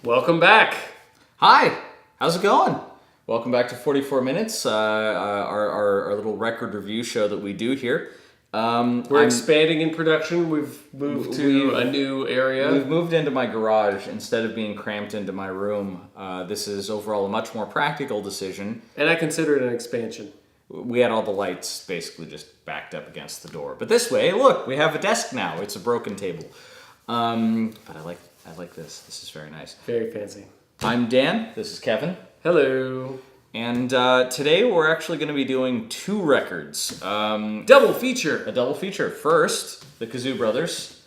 Welcome back. Hi, how's it going? Welcome back to 44 Minutes, our little record review show that we do here. We're expanding in production. We've moved to a new area. We've moved into my garage instead of being cramped into my room. This is overall a much more practical decision. And I consider it an expansion. We had all the lights basically just backed up against the door. But this way, look, we have a desk now. It's a broken table. But I like this. This is very nice. Very fancy. I'm Dan. This is Kevin. Hello. And today we're actually going to be doing two records. Double feature. A double feature. First, the Kazoo Brothers,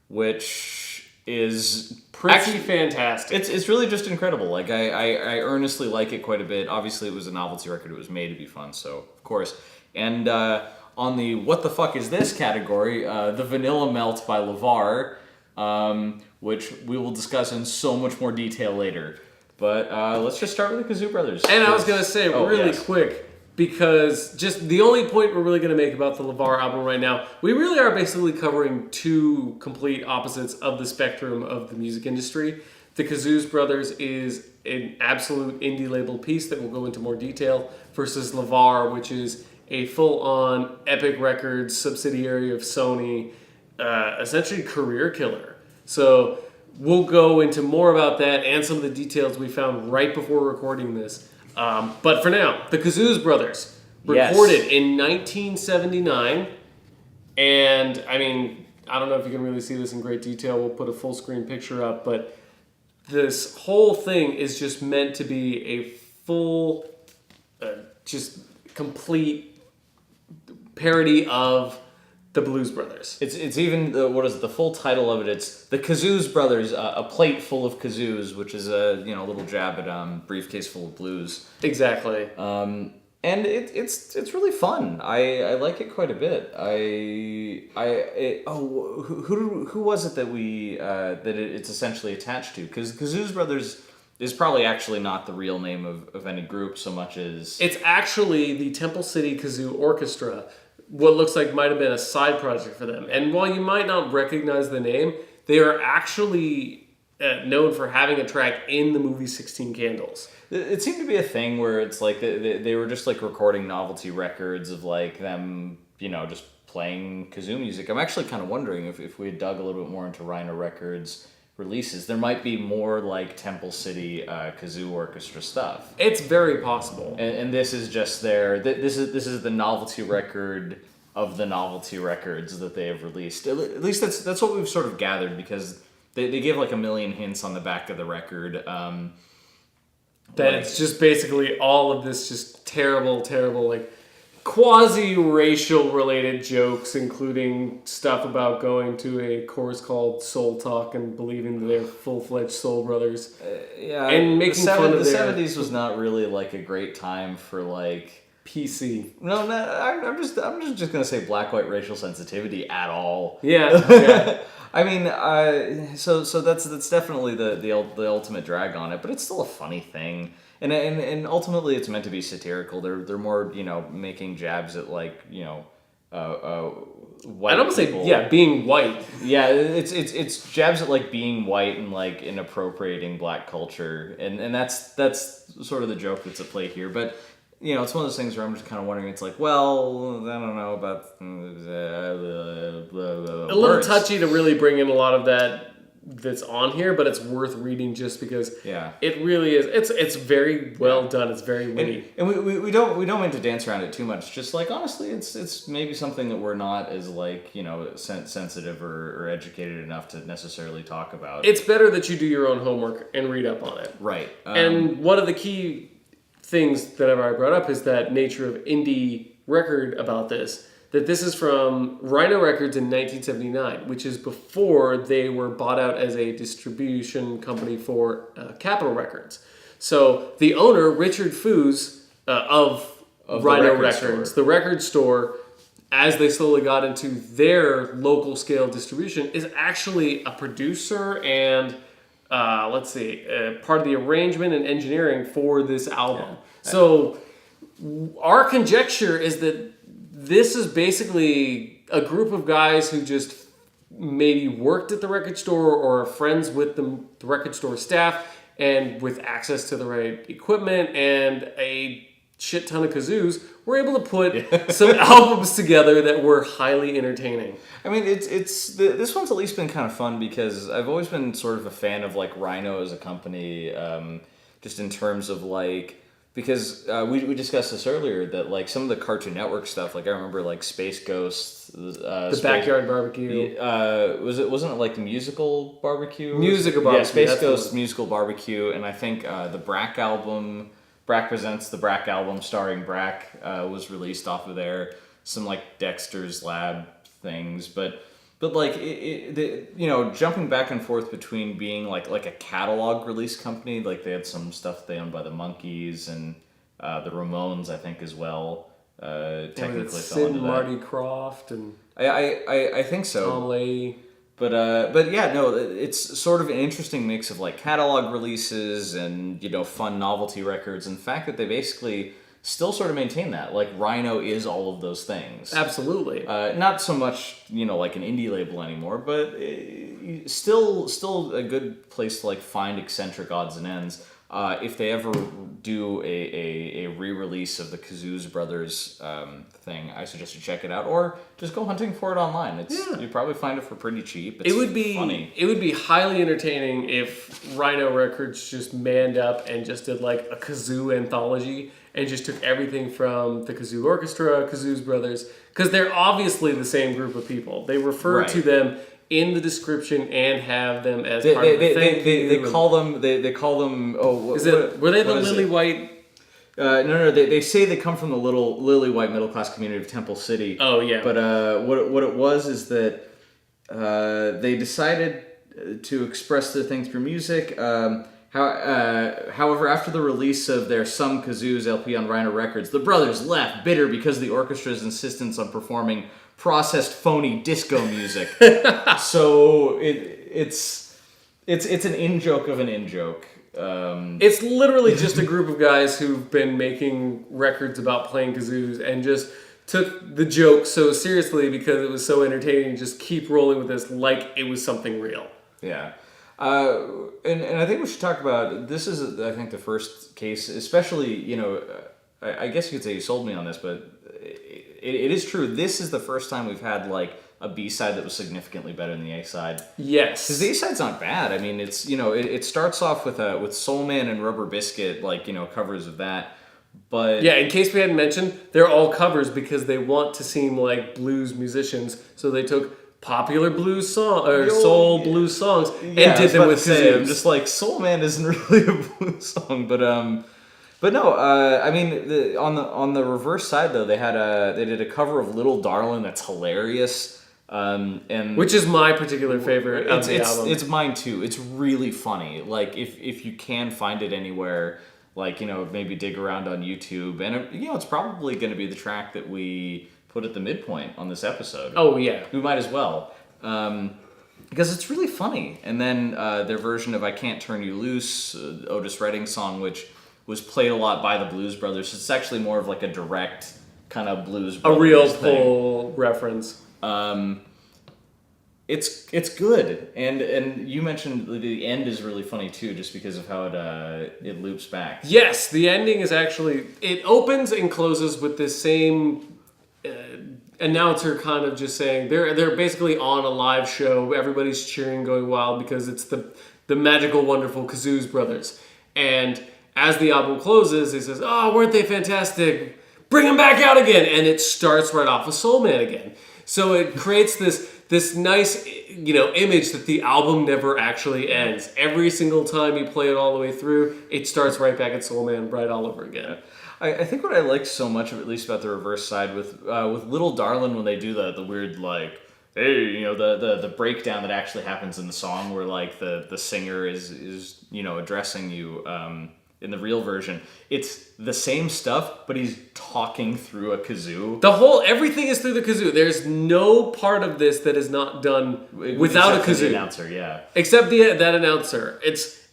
which is pretty fantastic. It's really just incredible. Like I earnestly like it quite a bit. Obviously, it was a novelty record. It was made to be fun, so of course. And on the what the fuck is this category, the Vanilla Melt by LeVar, which we will discuss in so much more detail later. But let's just start with the Kazoo Brothers. And I was going to say quick, because just the only point we're really going to make about the LeVar album right now, we really are basically covering two complete opposites of the spectrum of the music industry. The Kazoos Brothers is an absolute indie label piece that we'll go into more detail, versus LeVar, which is a full-on Epic Records subsidiary of Sony, essentially career killer. So we'll go into more about that and some of the details we found right before recording this. But for now, the Kazoos Brothers, recorded in 1979. And, I mean, I don't know if you can really see this in great detail. We'll put a full screen picture up. But this whole thing is just meant to be a full, just complete parody of the Blues Brothers. It's even the full title of it? It's the Kazoos Brothers, a plate full of kazoos, which is a little jab at briefcase full of blues. Exactly. And it's really fun. I like it quite a bit. Who was it that it's essentially attached to? Because Kazoos Brothers is probably actually not the real name of any group so much as it's actually the Temple City Kazoo Orchestra. What looks like might have been a side project for them. And while you might not recognize the name, they are actually known for having a track in the movie 16 Candles. It seemed to be a thing where it's like they were just like recording novelty records of like them, just playing kazoo music. I'm actually kind of wondering if we had dug a little bit more into Rhino Records, releases. There might be more like Temple City Kazoo Orchestra stuff. It's very possible. And this is just their this is the novelty record of the novelty records that they have released. At least that's what we've sort of gathered, because they give like a million hints on the back of the record. That it's just basically all of this just terrible, like quasi-racial related jokes, including stuff about going to a course called Soul Talk and believing that they're full-fledged soul brothers. Yeah, and making fun of the their 70s was not really like a great time for like PC. No, I'm just gonna say black-white racial sensitivity at all. Yeah. I mean, so that's definitely the ultimate drag on it, but it's still a funny thing, and ultimately it's meant to be satirical. They're more making jabs at like white. I'd almost people. say being white. Yeah, it's jabs at like being white and like inappropriating black culture, and that's sort of the joke that's at play here, but. It's one of those things where I'm just kind of wondering. It's like, well, I don't know about a little touchy to really bring in a lot of that's on here, but it's worth reading just because it really is. It's very well done. It's very witty, and we don't mean to dance around it too much. Just like honestly, it's maybe something that we're not as like sensitive or educated enough to necessarily talk about. It's better that you do your own homework and read up on it, right? And one of the key things that I've already brought up is that nature of indie record about this. That this is from Rhino Records in 1979, which is before they were bought out as a distribution company for Capitol Records. So the owner, Richard Foos of Rhino Records, the record store, as they slowly got into their local scale distribution, is actually a producer and part of the arrangement and engineering for this album. Yeah. So our conjecture is that this is basically a group of guys who just maybe worked at the record store or are friends with the record store staff and with access to the right equipment and a shit ton of kazoos were able to put some albums together that were highly entertaining. I mean, this one's at least been kind of fun because I've always been sort of a fan of like Rhino as a company, just in terms of like, because we discussed this earlier that like some of the Cartoon Network stuff, like I remember like Space Ghost, the Backyard Barbecue. Wasn't it like the musical barbecue? Musical barbecue. Yeah, Space Ghost musical barbecue, and I think the Brack album. Brack Presents the Brack album starring Brack was released off of there. Some like Dexter's Lab things, but like jumping back and forth between being like a catalog release company, like they had some stuff they owned by the Monkees and the Ramones, I think as well. Technically fell Sid into and Marty Krofft and I think so. Tom Leahy. But yeah, no, it's sort of an interesting mix of like catalog releases and fun novelty records, and the fact that they basically still sort of maintain that. Like Rhino is all of those things. Absolutely. Not so much like an indie label anymore, but still a good place to like find eccentric odds and ends. If they ever do a re-release of the Kazoos Brothers thing, I suggest you check it out, or just go hunting for it online. You'd probably find it for pretty cheap. It would be funny. It would be highly entertaining if Rhino Records just manned up and just did like a kazoo anthology and just took everything from the Kazoo Orchestra, Kazoos Brothers, because they're obviously the same group of people. They refer to them in the description and have them as part of the thing. They call them. Oh, were they the Lily White? No. They say they come from the little Lily White middle class community of Temple City. Oh yeah. But what it was is that they decided to express their thing through music. However, after the release of their Some Kazoos LP on Rhino Records, the brothers left bitter because of the orchestra's insistence on performing processed phony disco music. So it's an in-joke of an in-joke. It's literally just a group of guys who've been making records about playing kazoos and just took the joke so seriously because it was so entertaining and just keep rolling with this like it was something real. Yeah. And I think we should talk about, this is, I think, the first case, especially, I guess you could say you sold me on this, but it is true. This is the first time we've had, like, a B-side that was significantly better than the A-side. Yes. Because the A-side's not bad. I mean, it's, it starts off with Soul Man and Rubber Biscuit, covers of that. But yeah, in case we hadn't mentioned, they're all covers because they want to seem like blues musicians. So they took popular blues soul blues songs and did them with kazoos. I'm just like, Soul Man isn't really a blues song, but no, I mean, on the reverse side though, they did a cover of Little Darlin' that's hilarious. And which is my particular favorite of the album. It's mine too. It's really funny. Like if you can find it anywhere, maybe dig around on YouTube, and it's probably going to be the track that we put at the midpoint on this episode. Oh yeah, we might as well, because it's really funny. And then their version of "I Can't Turn You Loose," Otis Redding song, which was played a lot by the Blues Brothers. It's actually more of like a direct kind of Blues Brothers a real thing. pull reference. It's good, and you mentioned the end is really funny too, just because of how it loops back. Yes, the ending is actually, it opens and closes with this same announcer kind of just saying they're basically on a live show. Everybody's cheering, going wild because it's the magical, wonderful Kazoos brothers. And as the album closes, he says, "Oh, weren't they fantastic? Bring them back out again!" And it starts right off with Soul Man again. So it creates this nice, image that the album never actually ends. Every single time you play it all the way through, it starts right back at Soul Man, right all over again. I think what I like so much, at least about the reverse side, with Little Darlin', when they do the weird hey, the breakdown that actually happens in the song, where the singer is addressing you. In the real version, it's the same stuff, but he's talking through a kazoo. Everything is through the kazoo. There's no part of this that is not done without a kazoo. The announcer, yeah. Except that announcer. It's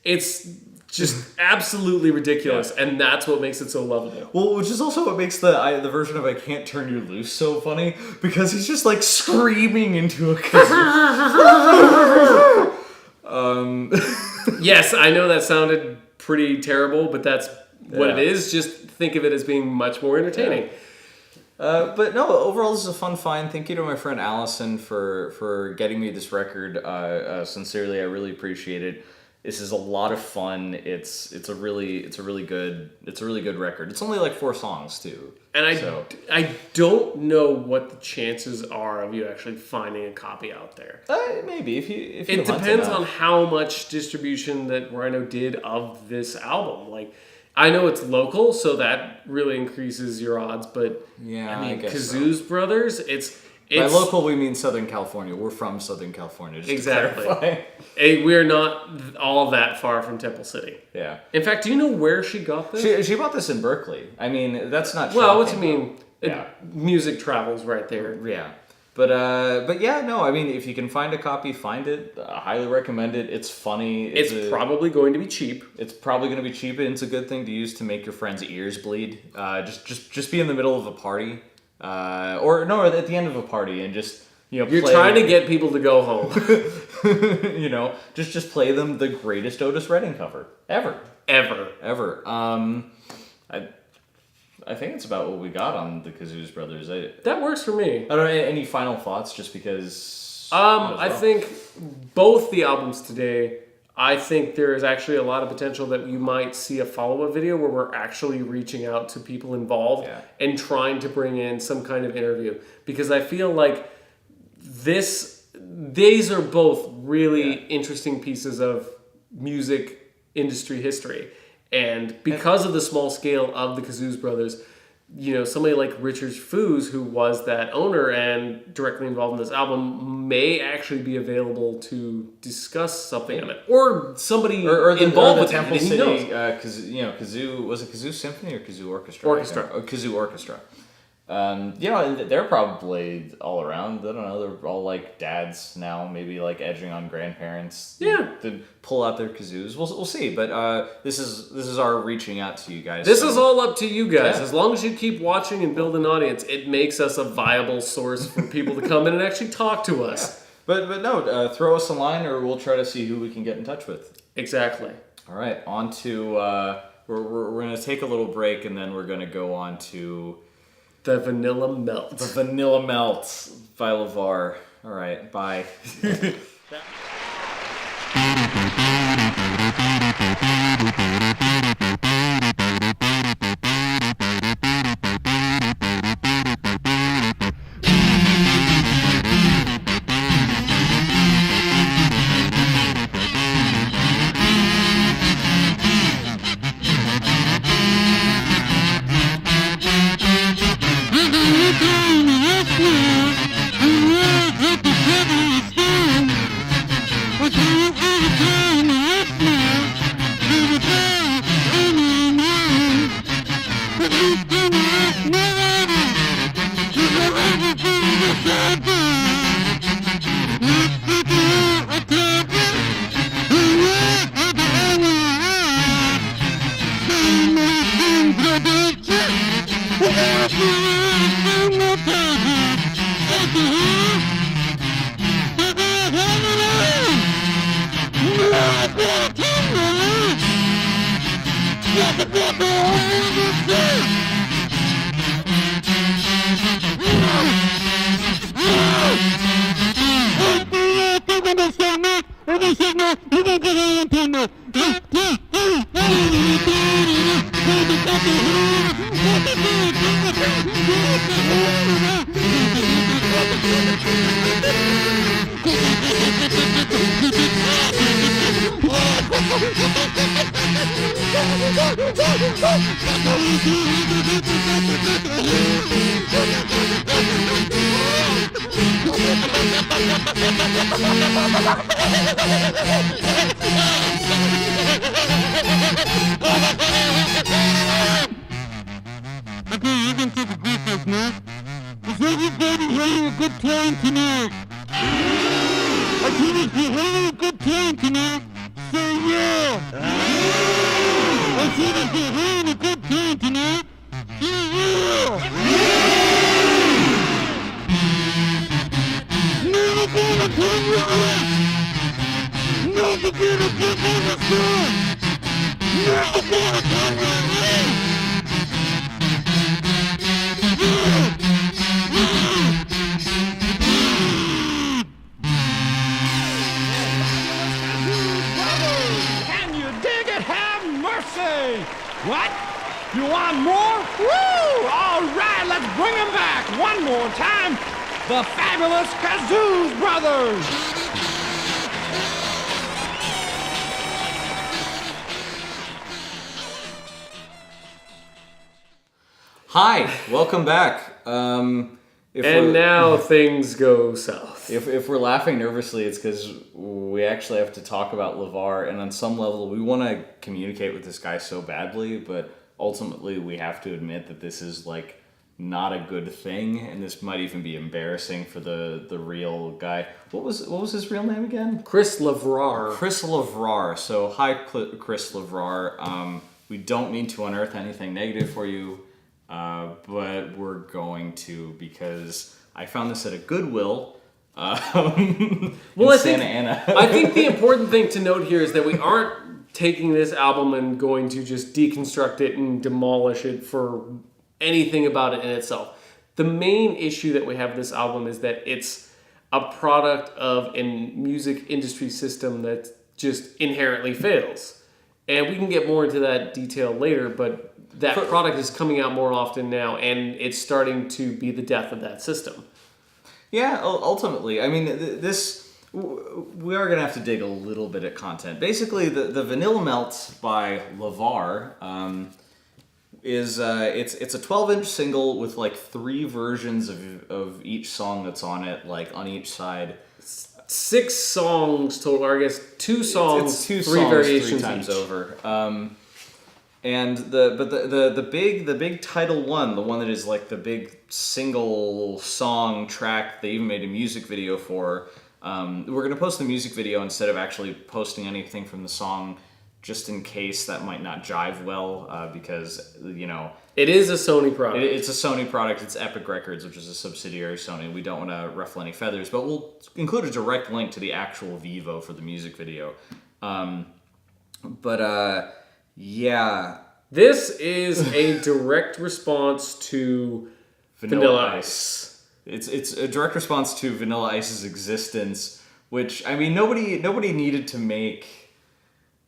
just absolutely ridiculous, and that's what makes it so lovable. Well, which is also what makes the version of "I Can't Turn You Loose" so funny, because he's just screaming into a kazoo. Yes, I know that sounded pretty terrible, but that's what it is. Just think of it as being much more entertaining. Yeah. But no, overall this is a fun find. Thank you to my friend Allison for getting me this record. Sincerely, I really appreciate it. This is a lot of fun. It's a really good record. It's only 4 songs too. And I don't know what the chances are of you actually finding a copy out there. Maybe if you it depends on how much distribution that Rhino did of this album. I know it's local, so that really increases your odds. But yeah, I guess Kazoos Brothers, it's by local we mean Southern California. We're from Southern California. Just exactly. To clarify. We're not all that far from Temple City. Yeah. In fact, do you know where she got this? She bought this in Berkeley. I mean, that's not. Well, what do you mean? Yeah. Music travels right there. Yeah. But yeah, no. I mean, if you can find a copy, find it. I highly recommend it. It's funny. It's probably going to be cheap. It's probably going to be cheap, and it's a good thing to use to make your friends' ears bleed. Just be in the middle of a party, or no, at the end of a party, and just you're trying to get people to go home. just play them the greatest Otis Redding cover ever. I think it's about what we got on the Kazoos Brothers. That works for me. I don't know, any final thoughts, just because... I think both the albums today, I think there is actually a lot of potential that you might see a follow-up video where we're actually reaching out to people involved and trying to bring in some kind of interview. Because I feel like these are both really interesting pieces of music industry history. And because of the small scale of the Kazoos Brothers, somebody like Richard Foos, who was that owner and directly involved in this album, may actually be available to discuss something of it, or somebody involved with Temple it. City, Kazoo, was it Kazoo Symphony or Kazoo Orchestra? Kazoo Orchestra. And they're probably all around. I don't know. They're all dads now, maybe edging on grandparents. Yeah, to pull out their kazoos. We'll see. But this is our reaching out to you guys. This is all up to you guys. Yeah. As long as you keep watching and build an audience, it makes us a viable source for people to come in and actually talk to us. Yeah. But no, throw us a line, or we'll try to see who we can get in touch with. Exactly. All right, on to we're gonna take a little break, and then we're gonna go on to The Vanilla Melt. The Vanilla Melt by LeVar. All right, bye. What? You want more? Woo! All right, let's bring them back one more time. The fabulous Kazoos brothers. Hi, welcome back. Now things go south. If we're laughing nervously, it's because we actually have to talk about LeVar, and on some level, we want to communicate with this guy so badly, but ultimately, we have to admit that this is like not a good thing, and this might even be embarrassing for the real guy. What was his real name again? Chris LeVar. Chris LeVar. So hi, Chris LeVar. We don't mean to unearth anything negative for you, but we're going to because I found this at a Goodwill. In Santa Ana. I think the important thing to note here is that we aren't taking this album and going to just deconstruct it and demolish it for anything about it in itself. The main issue that we have with this album is that it's a product of a music industry system that just inherently fails. And we can get more into that detail later, but that product is coming out more often now, and it's starting to be the death of that system. Yeah, ultimately. I mean, we are going to have to dig a little bit at content. Basically, the Vanilla Melt by LeVar is it's a 12-inch single with like 3 versions of each song that's on it, like on each side. 6 songs total, or I guess 2 songs, it's 2 3 songs, variations 3 times each. Over. And the big title one, the one that is like the big single song track they even made a music video for. We're gonna post the music video instead of actually posting anything from the song, just in case that might not jive well, because it is a Sony product. It's a Sony product. It's Epic Records, which is a subsidiary of Sony. We don't want to ruffle any feathers, but we'll include a direct link to the actual Vivo for the music video. Yeah. This is a direct response to Vanilla Ice. It's a direct response to Vanilla Ice's existence, which, I mean, nobody needed to make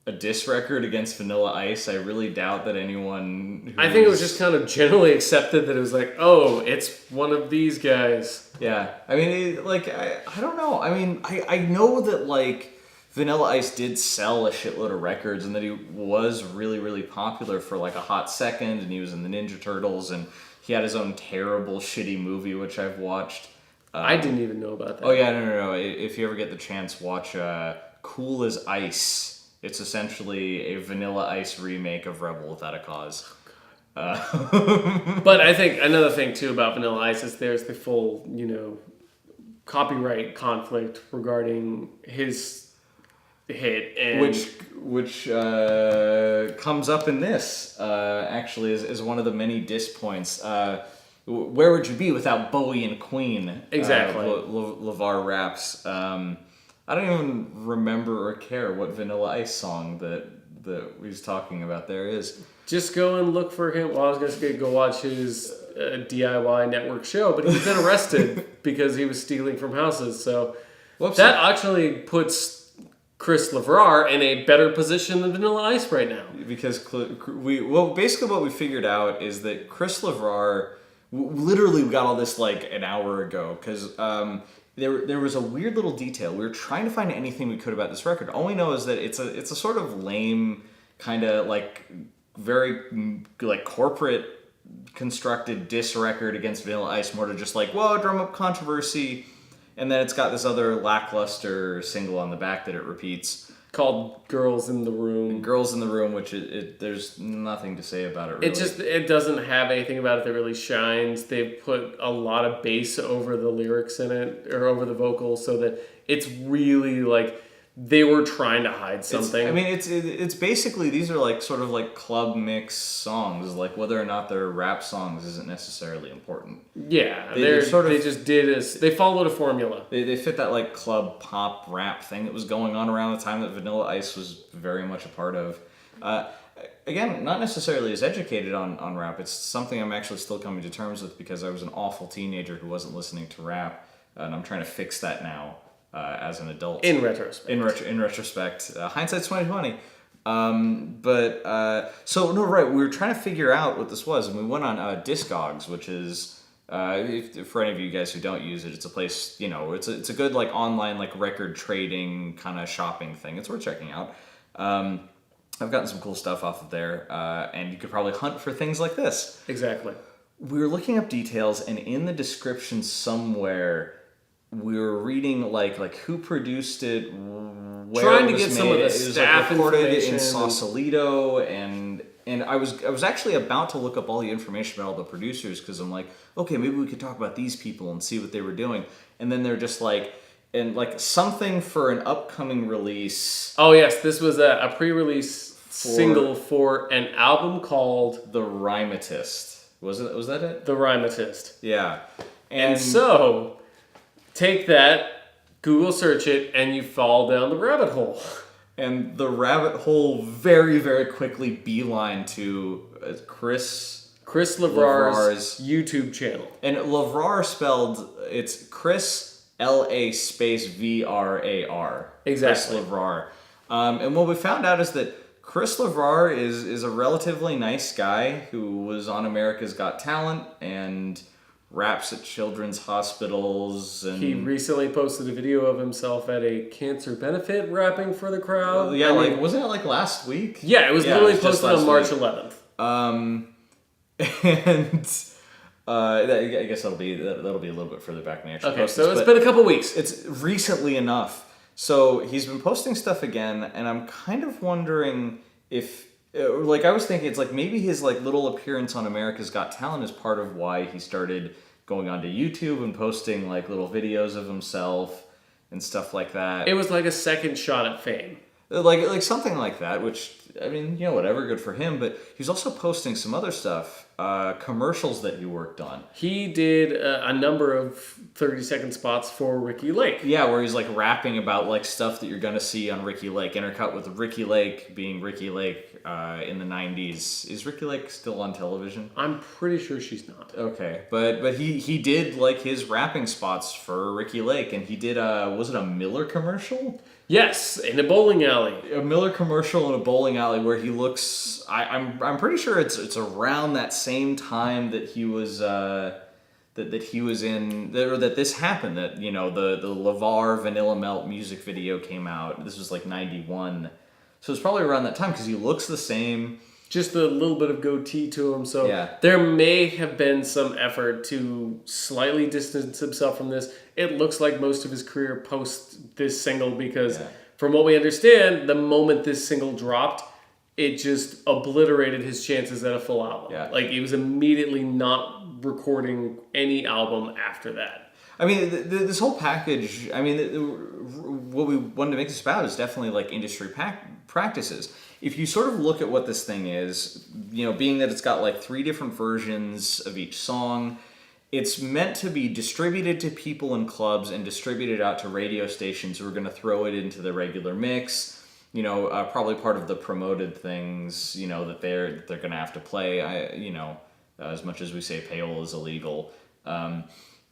a diss record against Vanilla Ice. I really doubt that anyone... I think it was just kind of generally accepted that it was like, oh, it's one of these guys. Yeah. I mean, I don't know. I mean, I know that, like, Vanilla Ice did sell a shitload of records and that he was really, really popular for, like, a hot second, and he was in the Ninja Turtles, and he had his own terrible, shitty movie, which I've watched. I didn't even know about that. Oh, yeah, no. If you ever get the chance, watch Cool as Ice. It's essentially a Vanilla Ice remake of Rebel Without a Cause. But I think another thing, too, about Vanilla Ice is there's the full, copyright conflict regarding his hit. And Which comes up in this, actually, as one of the many diss points. Where would you be without Bowie and Queen? Exactly. LeVar raps. I don't even remember or care what Vanilla Ice song that he's talking about there is. Just go and look for him. Well, I was going to say go watch his DIY network show, but he's been arrested because he was stealing from houses. So that actually puts Chris LeVar in a better position than Vanilla Ice right now. Because basically what we figured out is that Chris LeVar, literally we got all this like an hour ago, because there was a weird little detail. We were trying to find anything we could about this record. All we know is that it's a sort of lame, kind of like very like corporate constructed diss record against Vanilla Ice, more to just like, whoa, drum up controversy, and then it's got this other lackluster single on the back that it repeats called Girls in the Room. Girls in the Room, which there's nothing to say about it, really. It doesn't have anything about it that really shines. They put a lot of bass over the lyrics in it, or over the vocals, so that it's really like they were trying to hide something. It's basically, these are like sort of like club mix songs, like whether or not they're rap songs isn't necessarily important. Yeah, they followed a formula. They fit that like club pop rap thing that was going on around the time that Vanilla Ice was very much a part of. Again, not necessarily as educated on rap. It's something I'm actually still coming to terms with because I was an awful teenager who wasn't listening to rap, and I'm trying to fix that now. As an adult, in retrospect, in retrospect, hindsight's 20/20. So no, right. We were trying to figure out what this was, and we went on Discogs, which is for any of you guys who don't use it, it's a place. It's a good like online like record trading kind of shopping thing. It's worth checking out. I've gotten some cool stuff off of there, and you could probably hunt for things like this. Exactly. We were looking up details, and in the description somewhere, we were reading like who produced it, where trying it to was get made. some of the It staff was recorded information in Sausalito, and I was actually about to look up all the information about all the producers, because I'm like, okay, maybe we could talk about these people and see what they were doing, and then they're just like, and like something for an upcoming release. Oh yes, this was a pre-release single for an album called The Rhymatist. Was that it? The Rhymatist. Yeah, and so. Take that, Google search it, and you fall down the rabbit hole. And the rabbit hole very, very quickly beeline to Chris LeVar's YouTube channel. And LeVar spelled, it's Chris L-A space V-R-A-R. Exactly. Chris LeVar. And what we found out is that Chris LeVar is a relatively nice guy who was on America's Got Talent and raps at children's hospitals, and he recently posted a video of himself at a cancer benefit rapping for the crowd. Wasn't it like last week? Yeah, it was literally posted on March 11th. I guess that'll be a little bit further back when I actually post so this, it's been a couple weeks. It's recently enough. So he's been posting stuff again, and I'm kind of wondering if, I was thinking it's like maybe his like little appearance on America's Got Talent is part of why he started going onto YouTube and posting like little videos of himself and stuff like that. It was like a second shot at fame. Like something like that, which, I mean, whatever, good for him. But he's also posting some other stuff, commercials that he worked on. He did a number of 30-second spots for Ricky Lake. Yeah, where he's like rapping about like stuff that you're gonna see on Ricky Lake, intercut with Ricky Lake being Ricky Lake in the 90s. Is Ricky Lake still on television? I'm pretty sure she's not. Okay, but he did like his rapping spots for Ricky Lake, and he did was it a Miller commercial? Yes, in a bowling alley. A Miller commercial in a bowling alley where he looks. I'm pretty sure it's around that same time that he was that he was in, or that this happened. That the LeVar Vanilla Melt music video came out. This was like 91, so it's probably around that time because he looks the same. Just a little bit of goatee to him, so Yeah. there may have been some effort to slightly distance himself from this. It looks like most of his career post this single because, from what we understand, the moment this single dropped, it just obliterated his chances at a full album. Yeah. Like, he was immediately not recording any album after that. I mean, this whole package. I mean, what we wanted to make this about is definitely like industry practices. If you sort of look at what this thing is, being that it's got like 3 different versions of each song, it's meant to be distributed to people in clubs and distributed out to radio stations who are going to throw it into the regular mix. Probably part of the promoted things, that they're going to have to play. As much as we say payola is illegal.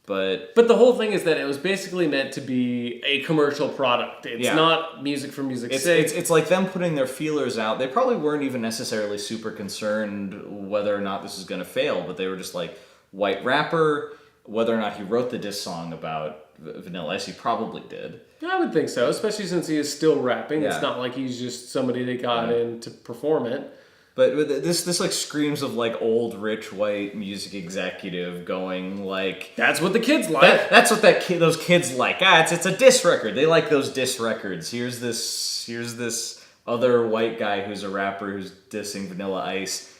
But the whole thing is that it was basically meant to be a commercial product. It's not music for music's sake. It's like them putting their feelers out. They probably weren't even necessarily super concerned whether or not this is going to fail, but they were just like, white rapper, whether or not he wrote the diss song about Vanilla Ice, he probably did. I would think so, especially since he is still rapping. Yeah. It's not like he's just somebody they got in to perform it. But this like screams of like old rich white music executive going like, that's what the kids like. That's what those kids like. It's a diss record. They like those diss records. Here's this other white guy who's a rapper who's dissing Vanilla Ice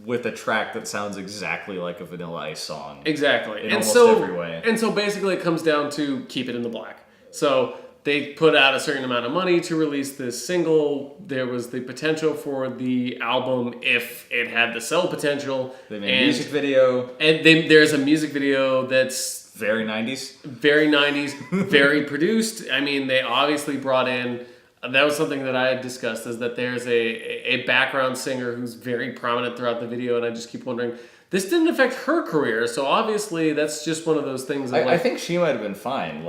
with a track that sounds exactly like a Vanilla Ice song. Exactly. In almost every way. And so basically it comes down to keep it in the black. So they put out a certain amount of money to release this single. There was the potential for the album if it had the sell potential. They made a music video. And there's a music video that's very 90s. Very 90s, very produced. I mean, they obviously brought in, that was something that I had discussed, is that there's a background singer who's very prominent throughout the video, and I just keep wondering, this didn't affect her career, so obviously that's just one of those things. I think she might have been fine.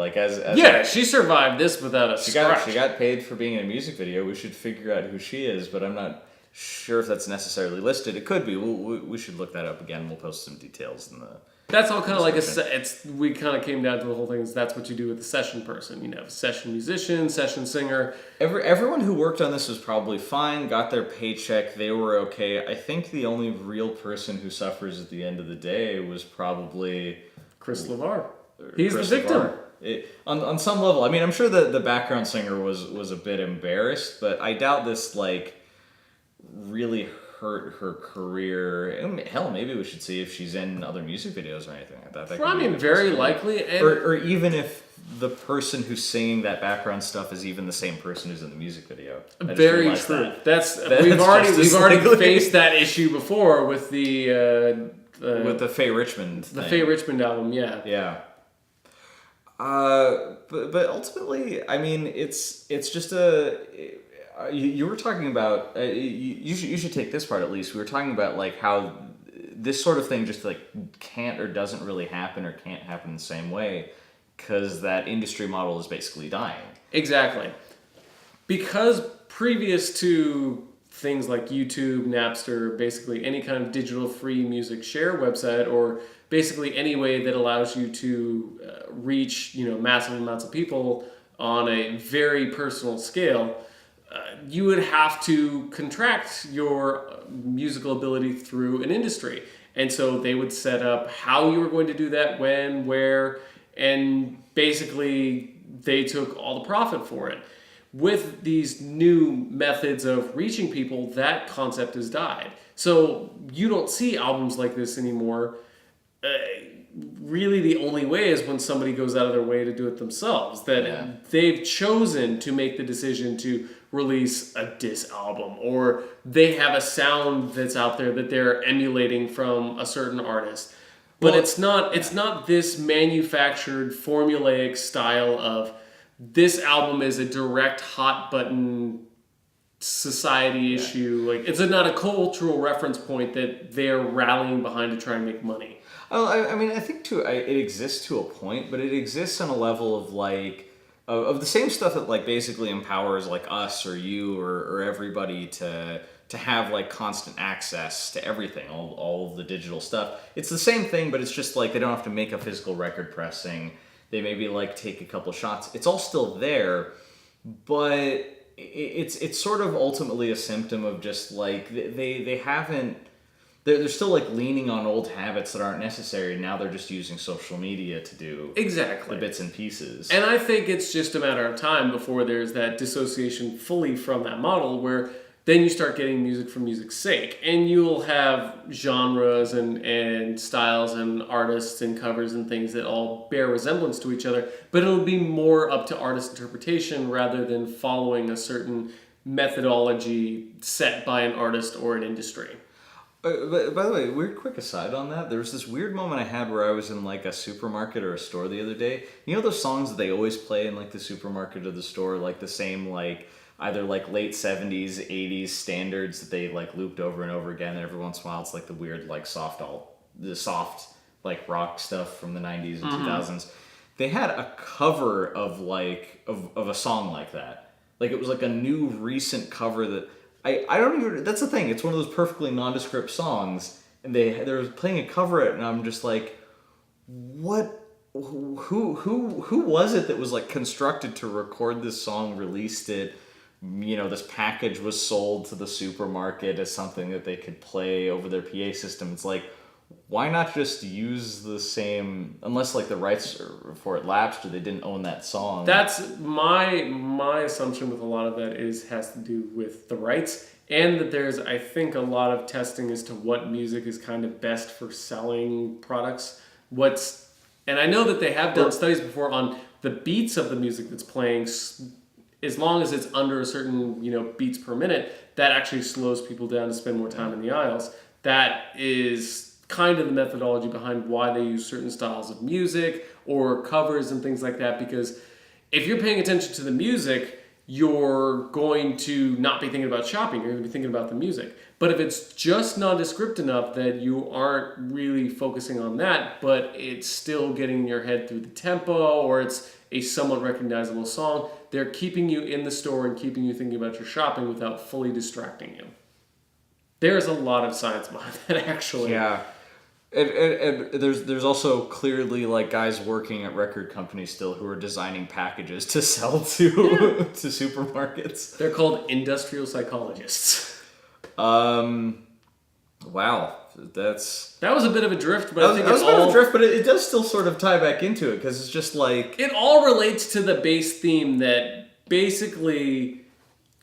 She survived this without a scratch. She got paid for being in a music video. We should figure out who she is, but I'm not sure if that's necessarily listed. It could be. We should look that up again. We'll post some details in the. That's all kind of like we kind of came down to the whole thing is that's what you do with a session person. Session musician, session singer. Everyone who worked on this was probably fine, got their paycheck, they were okay. I think the only real person who suffers at the end of the day was probably Chris LeVar. He's the victim. On some level, I mean, I'm sure the background singer was a bit embarrassed, but I doubt this really hurt her career. Hell, maybe we should see if she's in other music videos or anything like that. Very likely. Or even if the person who's singing that background stuff is even the same person who's in the music video. Very true. We've already faced that issue before with the Faye Richmond thing. The Faye Richmond album, yeah. Yeah. But ultimately, I mean, it's just you were talking about you should take this part at least. We were talking about how this sort of thing just can't or doesn't really happen or can't happen the same way because that industry model is basically dying. Exactly. Because previous to things like YouTube, Napster, basically any kind of digital free music share website, or basically any way that allows you to reach massive amounts of people on a very personal scale, you would have to contract your musical ability through an industry. And so they would set up how you were going to do that, when, where, and basically they took all the profit for it. With these new methods of reaching people, that concept has died. So you don't see albums like this anymore. Really the only way is when somebody goes out of their way to do it themselves, that they've chosen to make the decision to release a diss album, or they have a sound that's out there that they're emulating from a certain artist. But Well, it's not this manufactured formulaic style of this album is a direct hot button society issue. Like it's not a cultural reference point that they're rallying behind to try and make money. Oh, I mean, I think too, it exists to a point, but it exists on a level of like, of the same stuff that like basically empowers like us or you or everybody to have like constant access to everything, all of the digital stuff. It's the same thing, but it's just like they don't have to make a physical record pressing. They maybe like take a couple shots. It's all still there, but it's sort of ultimately a symptom of just like they haven't. They're still like leaning on old habits that aren't necessary. Now they're just using social media to do Exactly the bits and pieces. And I think it's just a matter of time before there's that dissociation fully from that model where then you start getting music for music's sake. And you'll have genres and styles and artists and covers and things that all bear resemblance to each other, but it'll be more up to artist interpretation rather than following a certain methodology set by an artist or an industry. By the way, weird quick aside on that. There was this weird moment I had where I was in like a supermarket or a store the other day. You know those songs that they always play in like the supermarket or the store, like the same like either like late 70s, 80s standards that they like looped over and over again, and every once in a while it's like the weird like soft like rock stuff from the 90s and 2000s. They had a cover of like of a song like that. Like it was like a new recent cover that I don't even. That's the thing. It's one of those perfectly nondescript songs, and they were playing a cover of it, and I'm just like, what? Who was it that was like constructed to record this song, released it? You know, this package was sold to the supermarket as something that they could play over their PA system. It's like, why not just use the same? Unless like the rights for it lapsed or they didn't own that song. That's my assumption with a lot of that has to do with the rights, and that there's, I think, a lot of testing as to what music is kind of best for selling products. And I know that they have done studies before on the beats of the music that's playing. As long as it's under a certain beats per minute, that actually slows people down to spend more time in the aisles. That is kind of the methodology behind why they use certain styles of music or covers and things like that, because if you're paying attention to the music, you're going to not be thinking about shopping, you're going to be thinking about the music. But if it's just nondescript enough that you aren't really focusing on that, but it's still getting in your head through the tempo, or it's a somewhat recognizable song, they're keeping you in the store and keeping you thinking about your shopping without fully distracting you. There's a lot of science behind that, actually. Yeah. And there's also clearly like guys working at record companies still who are designing packages to sell to to supermarkets. They're called industrial psychologists. Wow, that was a bit of a drift, but I think that was a bit of a drift, but it does still sort of tie back into it because it's just like it all relates to the base theme that basically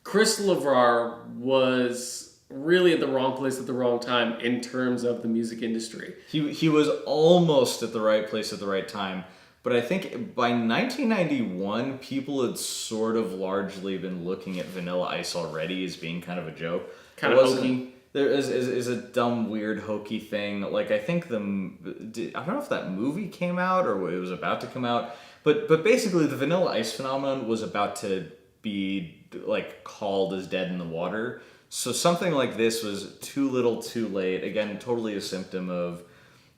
Chris LeVar was really at the wrong place at the wrong time in terms of the music industry. He was almost at the right place at the right time, but I think by 1991 people had sort of largely been looking at Vanilla Ice already as being kind of a joke. Kind of hokey. There is a dumb, weird, hokey thing. Like I think I don't know if that movie came out or it was about to come out, but basically the Vanilla Ice phenomenon was about to be like called as dead in the water. So something like this was too little, too late. Again, totally a symptom of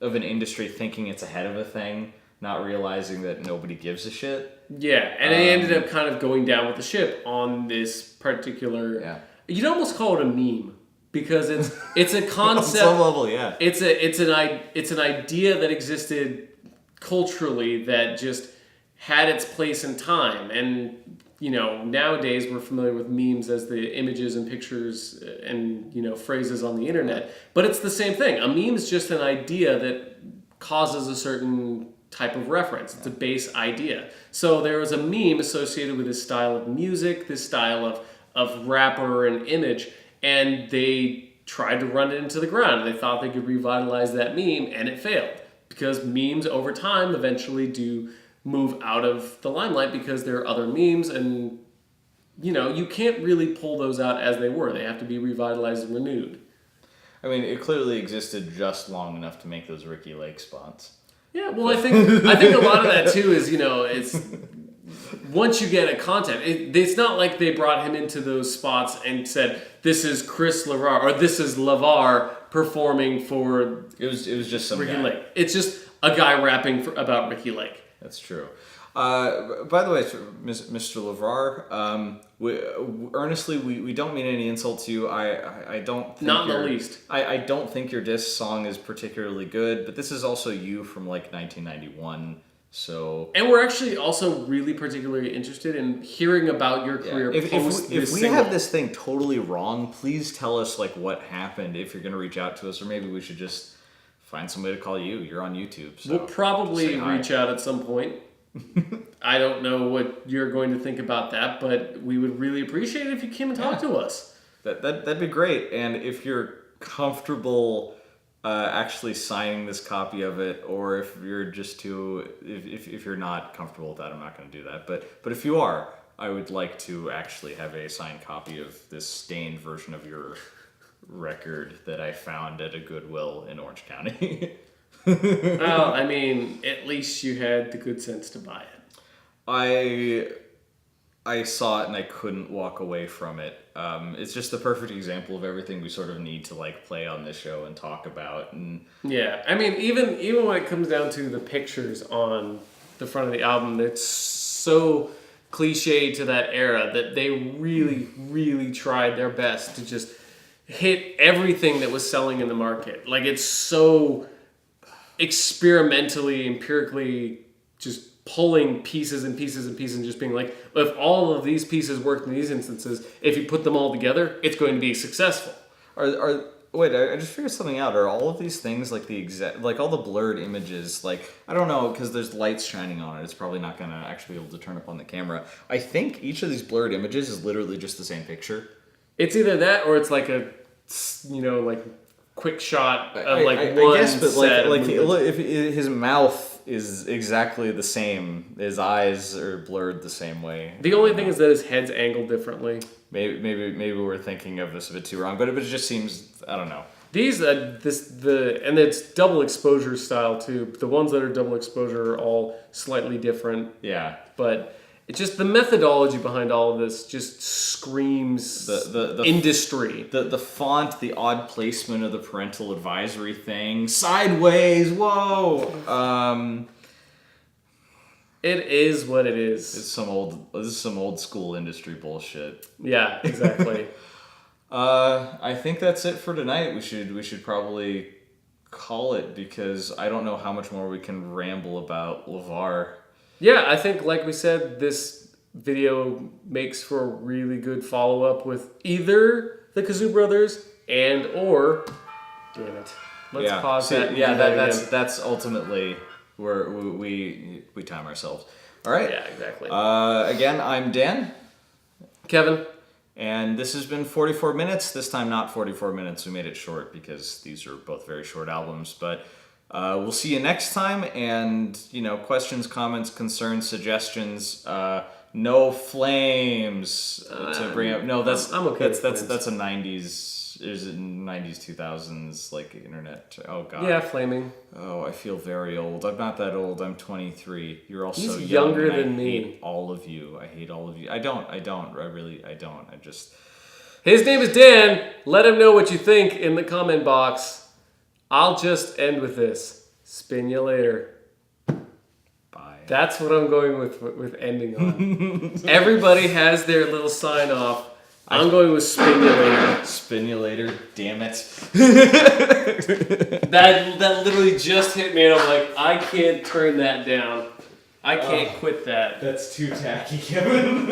an industry thinking it's ahead of a thing, not realizing that nobody gives a shit. Yeah, and they ended up kind of going down with the ship on this particular. Yeah. You'd almost call it a meme because it's a concept. On some level, yeah. It's an idea that existed culturally that just had its place in time. And nowadays we're familiar with memes as the images and pictures and phrases on the internet, but it's the same thing. A meme is just an idea that causes a certain type of reference. It's a base idea. So there was a meme associated with this style of music, this style of rapper and image, and they tried to run it into the ground. They thought they could revitalize that meme, and it failed because memes over time eventually do move out of the limelight because there are other memes and you can't really pull those out as they were. They have to be revitalized and renewed. I mean, it clearly existed just long enough to make those Ricky Lake spots. Yeah, well, I think a lot of that too is it's once you get a content, it's not like they brought him into those spots and said this is Chris LeVar or this is LeVar performing for. It was just some Ricky guy. Lake. It's just a guy rapping about Ricky Lake. That's true. By the way, Mr. LeVar, earnestly, we don't mean any insult to you. I don't think Not in the least. I don't think your diss song is particularly good, but this is also you from like 1991. So, and we're actually also really particularly interested in hearing about your career post if this we single. have this thing totally wrong, please tell us like what happened. If you're gonna reach out to us, or maybe we should just find somebody to call you. You're on YouTube. So we'll probably say hi. reach out at some point. I don't know what you're going to think about that, but we would really appreciate it if you came and talked to us. That'd be great. And if you're comfortable actually signing this copy of it, or if you're just if you're not comfortable with that, I'm not going to do that. But if you are, I would like to actually have a signed copy of this stained version of your record that I found at a Goodwill in Orange County. Well, I mean, at least you had the good sense to buy it. I saw it and I couldn't walk away from it. It's just the perfect example of everything we sort of need to like play on this show and talk about. And Yeah, I mean, even when it comes down to the pictures on the front of the album, it's so cliche to that era that they really, really tried their best to just hit everything that was selling in the market. Like, it's so experimentally, empirically just pulling pieces and pieces and pieces and just being like, if all of these pieces worked in these instances, if you put them all together, it's going to be successful. Wait, I just figured something out. Are all of these things like like all the blurred images, like, I don't know, because there's lights shining on it, it's probably not going to actually be able to turn up on the camera. I think each of these blurred images is literally just the same picture. It's either that or it's like a, like quick shot of one I guess, but set. like if his mouth is exactly the same, his eyes are blurred the same way. The only thing is that his head's angled differently. Maybe we're thinking of this a bit too wrong, but it just seems, I don't know. These and it's double exposure style too. The ones that are double exposure are all slightly different. Yeah, but it's just the methodology behind all of this just screams the industry. The font, the odd placement of the parental advisory thing, sideways. Whoa. It is what it is. This is some old school industry bullshit. Yeah, exactly. I think that's it for tonight. We should probably call it, because I don't know how much more we can ramble about LeVar. Yeah, I think, like we said, this video makes for a really good follow-up with either the Kazoo brothers or... Damn it. Let's pause that. And yeah, do that again. that's ultimately where we time ourselves. All right. Yeah, exactly. Again, I'm Dan. Kevin. And this has been 44 minutes. This time not 44 minutes. We made it short because these are both very short albums. But we'll see you next time. And, questions, comments, concerns, suggestions. No flames to bring up. No, that's I'm okay. That's a 90s. Is it 90s, 2000s, like internet? Oh God. Yeah, flaming. Oh, I feel very old. I'm not that old. I'm 23. You're also He's young, younger and than I me. hate all of you. I hate all of you. I don't. I don't. I just. His name is Dan. Let him know what you think in the comment box. I'll just end with this. Spin you later. Bye. That's what I'm going with ending on. Everybody has their little sign off. I'm going with spin you later. Spin you later. Damn it. That literally just hit me, and I'm like, I can't turn that down. I can't quit that. That's too tacky, Kevin.